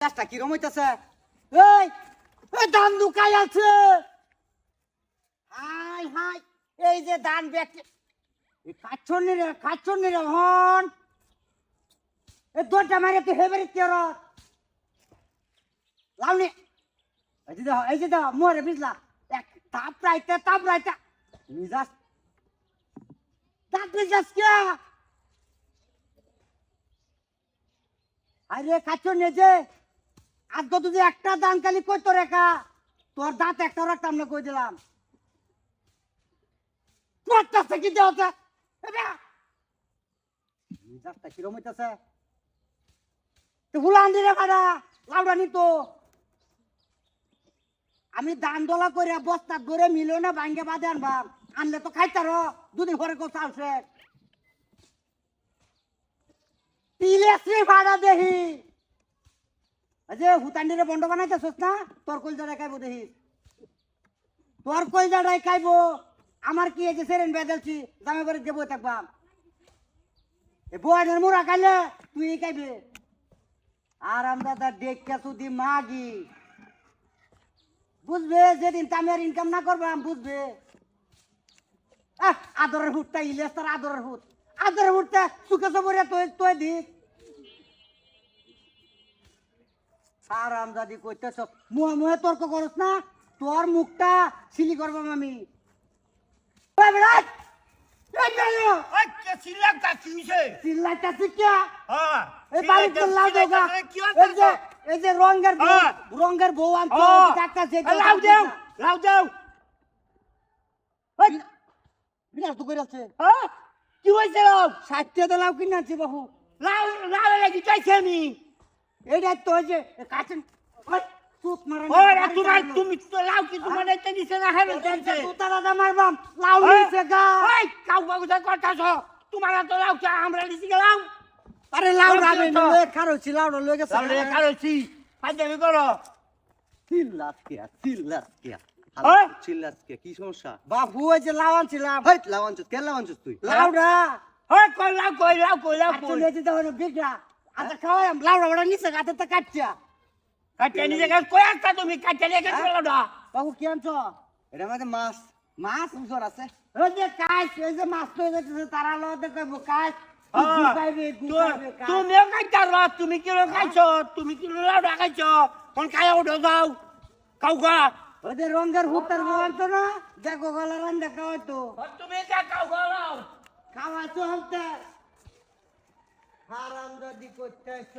চেষ্টা কিরম হইতেছে? এই এই ধান দুকাই আছে। হাই হাই, এই যে ধান ব্যক্তি খাচ্ছনি রে হন এই দরজা মারে তুই হেবারি কের লাউনি এই যে দাও মোরে বিজলা এক তাপ রাইতে মিজাজ তাপ মিজাজ কে আরে খাচ্ছনি যে আজকে তুই একটা দান খালি কই তো রেখা তোর দাঁত একটা রাখতাম না কই দিলাম তোরটা থেকে দেওয়া মিজাজটা কিরম হইতেছে তো হুলান দিলে কারা লাউডা নিত আমি দান দলা করে বস্তা ধরে মিলো না ভাঙ্গে বাদে আনবাম আনলে তো খাইতার দুদিন পরে কো চালছে তিলেশ্রী ভাড়া দেহি যে হুতান্ডিরে বন্ড বানাইতেছস না তোর কলজাটাই খাইবো দেহি তোর কলজাটাই খাইবো আমার কি এই যে সেরেন বেদেলছি দামে বাড়ি দেবো থাকবাম এ বয়ানের মুড়া খাইলে তুই খাইবে আর আমরা তার দেখতে শুধু মাগি বুঝবে যেদিন তামের ইনকাম না করবাম বুঝবে আদরের হুটটা ইলেস তার আদরের হুটটা সুখে সবরে তুই দিস আর আমদাদি কইতেছ মুহে মুহে তর্ক করস না তোর মুখটা সিলি করবাম আমি রঙের বউ কি হয়েছে সাহিত্য লাউ কিনে আনছি বাবু লাউ লাউ লাগি চাইছি আমি এইটা তো যে কাছে চুপ মারা তুমি তো লাউ কি তোমার এটা দিছে না হেরে জানছে তোরা দা মারবাম লাউ নিছে গা ওই কাউ বাবু দা করতাছ তোমার তো লাউ কি আমরা দিছি লাউ আরে লাউ রাবে লয়ে খারোছি লাউ লয়ে গেছে লাউ লয়ে খারোছি ফাইদামি করো চিল্লাস কে চিল্লাস কে কি সমস্যা বাবু ওই যে লাউ আনছিলাম হেই লাউ আনছিস কে লাউ আনছিস তুই লাউডা ওই কই লাউ তুই যেতে হলো বিগড়া আচ্ছা খাওয়াম লাউডা বড় নিছে গাতে তো কাটছা কাটছা নিছে গাছ কই একটা তুমি কাটছা নিয়ে গেছ লাউডা বাবু কি আনছো এটা মানে মাছ উজর আছে ওই যে কাইছ ওই যে মাছ তো যেতে তারা লতে কইবো কাইছ তুমিও খাইতারবা তুমি কিলো খাইছো তুমি কিলো লাউডা খাইছো কোন খাইয়া উঠো যাও খাওগা ওই যে রঙের হুতার বলতো না দেখো গলা রান্দা খাওয়াইতো তুমি কা খাওগা লাও খাওয়াইছো হতে হারাম যদি করতেছ